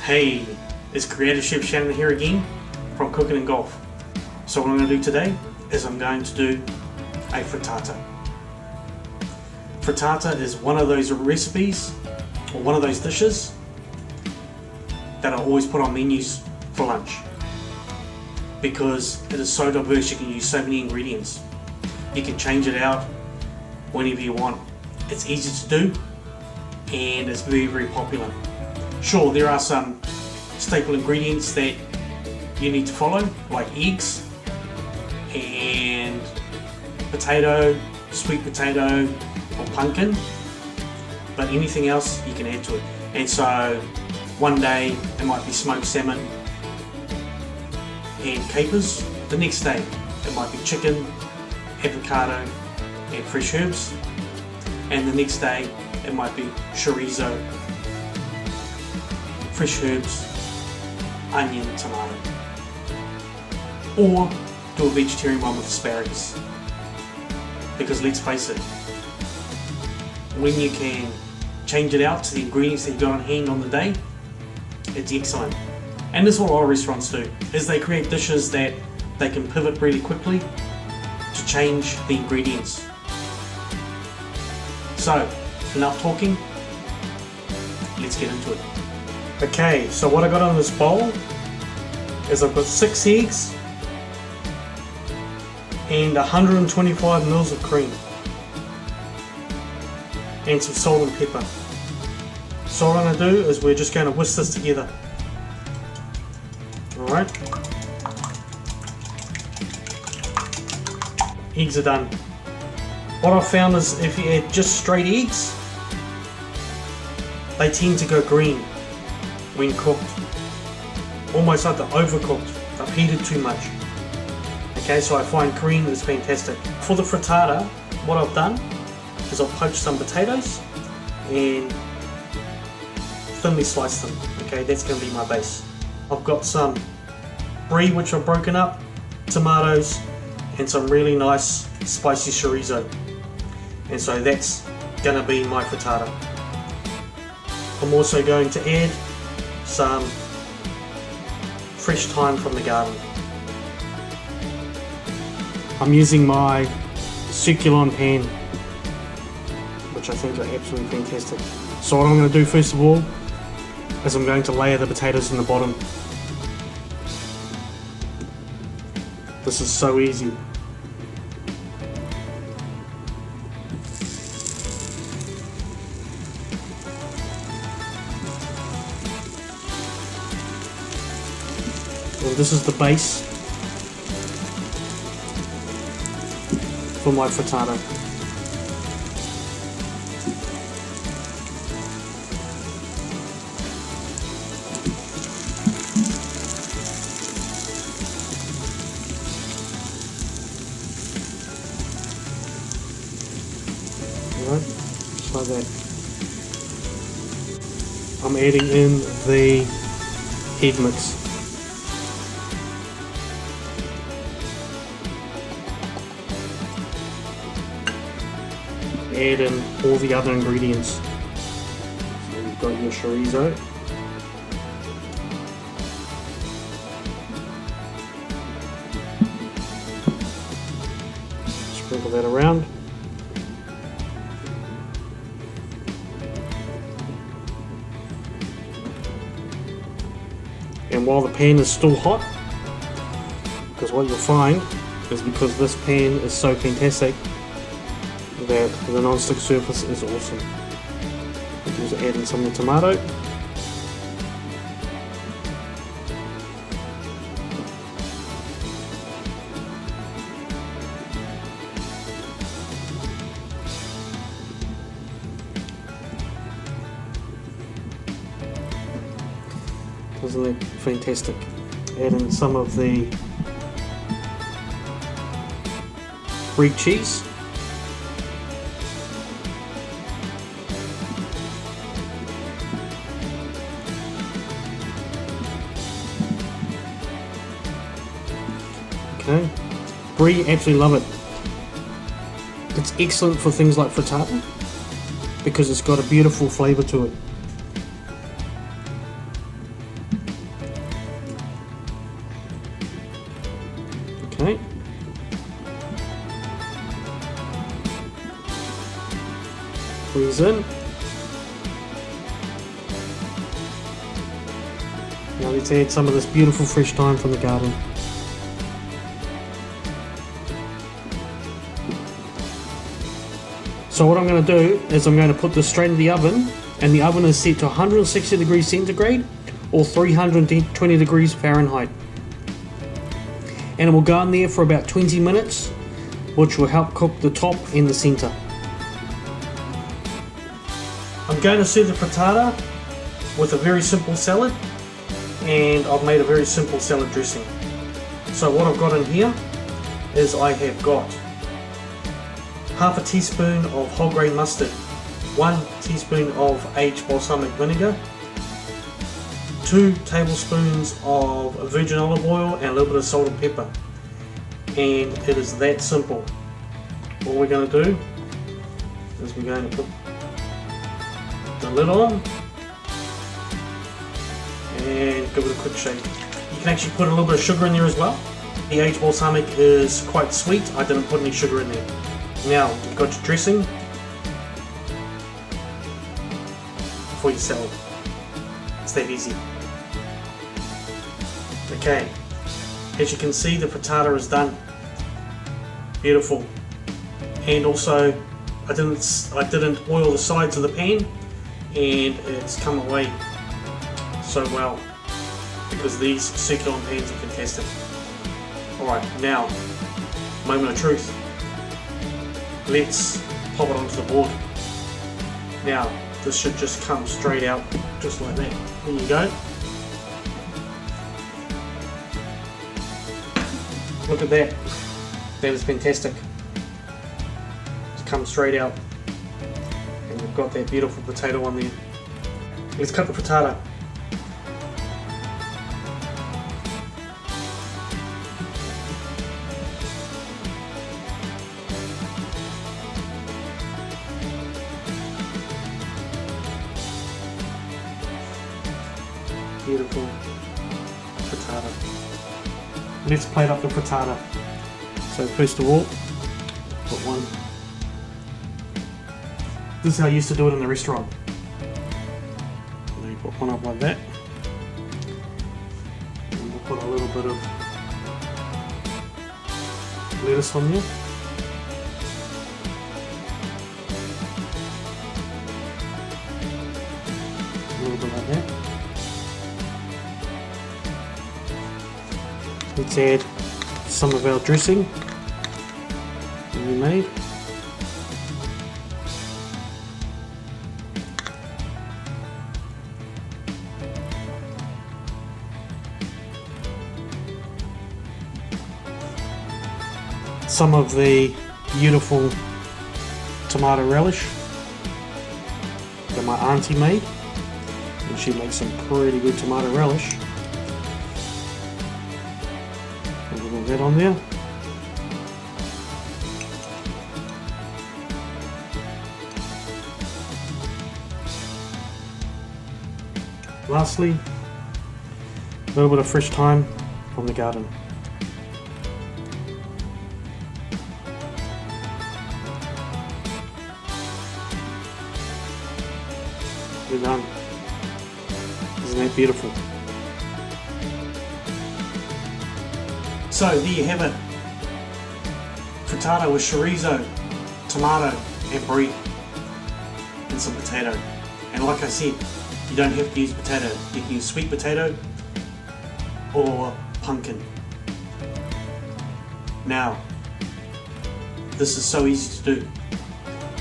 Hey, it's Creative Chef Shannon here again from Cooking and Golf. So what I'm going to do today is I'm going to do a frittata. Frittata is one of those recipes or one of those dishes that I always put on menus for lunch because it is so diverse. You can use so many ingredients. You can change it out whenever you want. It's easy to do and it's very, very popular. Sure, there are some staple ingredients that you need to follow, like eggs and potato, sweet potato or pumpkin, but anything else you can add to it. And so one day it might be smoked salmon and capers, the next day it might be chicken, avocado and fresh herbs, and the next day it might be chorizo, fresh herbs, onion, tomato. Or do a vegetarian one with asparagus. Because let's face it, when you can change it out to the ingredients that you got on hand on the day, it's excellent. And this is what a lot of restaurants do, is they create dishes that they can pivot really quickly to change the ingredients. So, enough talking, let's get into it. Okay, so what I got on this bowl is I've got 6 eggs and 125 mils of cream and some salt and pepper. So what I'm going to do is we're just going to whisk this together. Alright. Eggs are done. What I've found is if you add just straight eggs, they tend to go green when cooked. Almost like they're overcooked. They've heated too much. Okay, so I find green is fantastic. For the frittata, what I've done is I've poached some potatoes and thinly sliced them. Okay, that's going to be my base. I've got some brie which I've broken up, tomatoes, and some really nice spicy chorizo. And so that's going to be my frittata. I'm also going to add some fresh thyme from the garden. I'm using my succulent pan, which I think are absolutely fantastic. So what I'm going to do first of all is I'm going to layer the potatoes in the bottom. This is so easy. And this is the base for my frittata. Alright, just like that. I'm adding in the egg mix. Add in all the other ingredients. So you've got your chorizo, sprinkle that around, and while the pan is still hot, because what you'll find is because this pan is so fantastic that the non-stick surface is awesome. Just add in some of the tomato. Isn't that fantastic? Add in some of the Brie cheese. Okay, Brie, absolutely love it. It's excellent for things like frittata because it's got a beautiful flavour to it. Okay. Squeeze in. Now let's add some of this beautiful fresh thyme from the garden. So what I'm going to do is I'm going to put this straight in the oven, and the oven is set to 160 degrees centigrade or 320 degrees Fahrenheit. And it will go in there for about 20 minutes, which will help cook the top and the center. I'm going to serve the frittata with a very simple salad, and I've made a very simple salad dressing. So what I've got in here is I have got half a teaspoon of whole grain mustard, 1 teaspoon of aged balsamic vinegar, 2 tablespoons of virgin olive oil, and a little bit of salt and pepper. And it is that simple. All we're going to do is we're going to put the lid on and give it a quick shake. You can actually put a little bit of sugar in there as well. The aged balsamic is quite sweet. I didn't put any sugar in there. Now you've got your dressing for your salad. It's that easy. Okay, as you can see, the frittata is done. Beautiful. And also I didn't oil the sides of the pan, and it's come away so well because these circular pans are fantastic. Alright, now moment of truth. Let's pop it onto the board. Now this should just come straight out just like that. There you go. Look at that. That is fantastic. It's come straight out. And we've got that beautiful potato on there. Let's cut the frittata. Beautiful frittata. Let's plate up the frittata. So first of all, put one. This is how I used to do it in the restaurant. And you put one up like that. And we'll put a little bit of lettuce on there. A little bit like that. Let's add some of our dressing that we made. Some of the beautiful tomato relish that my auntie made, and she makes some pretty good tomato relish. That on there. Lastly, a little bit of fresh thyme from the garden. We're done. Isn't that beautiful? So there you have it. Frittata with chorizo, tomato and brie and some potato. And like I said, you don't have to use potato. You can use sweet potato or pumpkin. Now, this is so easy to do.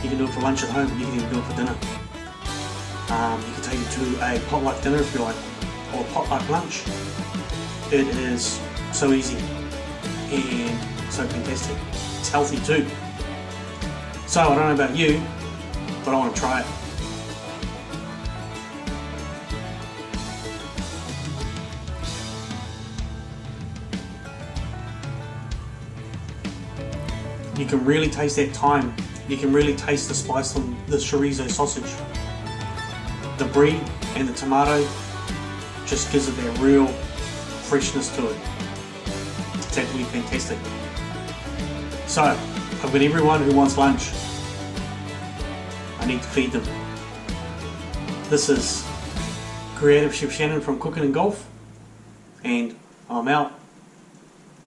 You can do it for lunch at home, you can even do it for dinner. You can take it to a potluck dinner if you like, or a potluck lunch. It is so easy and so fantastic. It's healthy too. So I don't know about you, but I want to try it. You can really taste that thyme. You can really taste the spice on the chorizo sausage. The brie and the tomato just gives it that real freshness to it. It's absolutely fantastic. So, I've got everyone who wants lunch. I need to feed them. This is Creative Chef Shannon from Cooking and Golf, and I'm out.